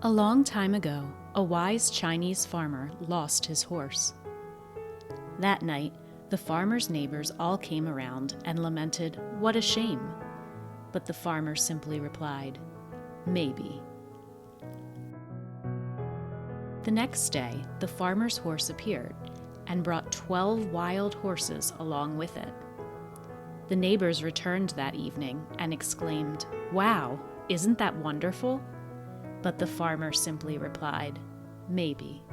A long time ago, a wise Chinese farmer lost his horse. That night, the farmer's neighbors all came around and lamented, "What a shame!" But the farmer simply replied, "Maybe." The next day, the farmer's horse appeared and brought 12 wild horses along with it. The neighbors returned that evening and exclaimed, "Wow, isn't that wonderful?" But the farmer simply replied, "Maybe."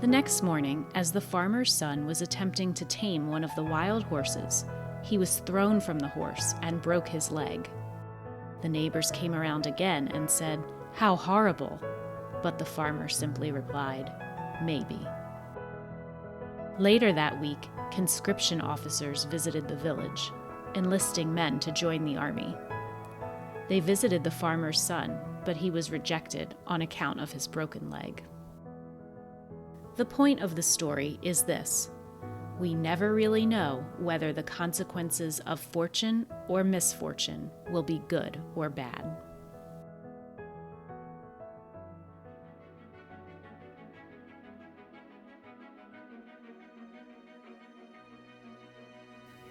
The next morning, as the farmer's son was attempting to tame one of the wild horses, he was thrown from the horse and broke his leg. The neighbors came around again and said, "How horrible!" But the farmer simply replied, "Maybe." Later that week, conscription officers visited the village, enlisting men to join the army. They visited the farmer's son, but he was rejected on account of his broken leg. The point of the story is this: we never really know whether the consequences of fortune or misfortune will be good or bad.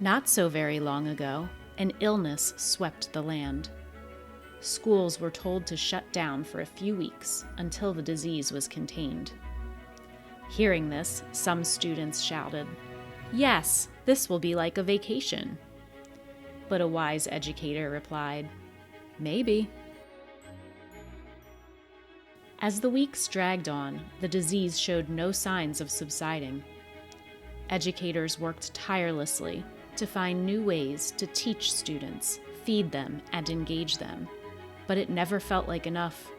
Not so very long ago, an illness swept the land. Schools were told to shut down for a few weeks until the disease was contained. Hearing this, some students shouted, "Yes, this will be like a vacation." But a wise educator replied, "Maybe." As the weeks dragged on, the disease showed no signs of subsiding. Educators worked tirelessly to find new ways to teach students, feed them, and engage them, but it never felt like enough.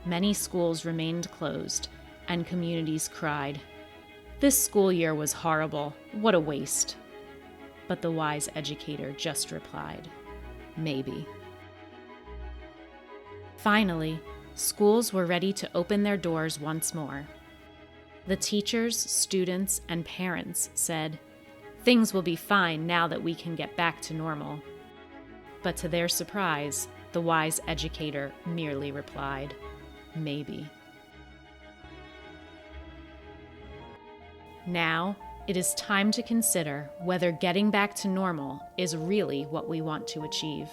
Many schools remained closed, and communities cried, "This school year was horrible. What a waste." But the wise educator just replied, "Maybe." Finally, schools were ready to open their doors once more. The teachers, students, and parents said, "Things will be fine now that we can get back to normal." But to their surprise, the wise educator merely replied, "Maybe." Now, it is time to consider whether getting back to normal is really what we want to achieve.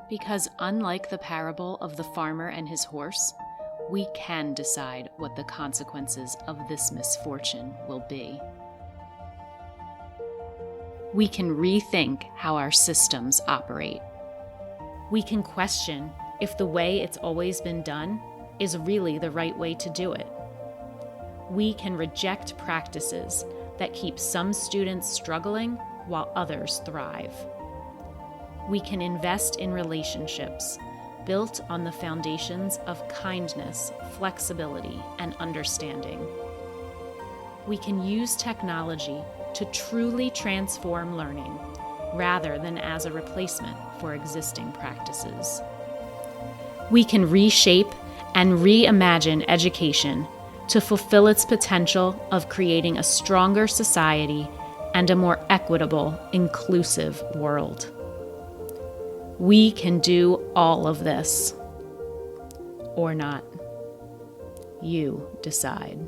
Because unlike the parable of the farmer and his horse, we can decide what the consequences of this misfortune will be. We can rethink how our systems operate. We can question if the way it's always been done is really the right way to do it. We can reject practices that keep some students struggling while others thrive. We can invest in relationships built on the foundations of kindness, flexibility, and understanding. We can use technology to truly transform learning rather than as a replacement for existing practices. We can reshape and reimagine education to fulfill its potential of creating a stronger society and a more equitable, inclusive world. We can do all of this. Or not. You decide.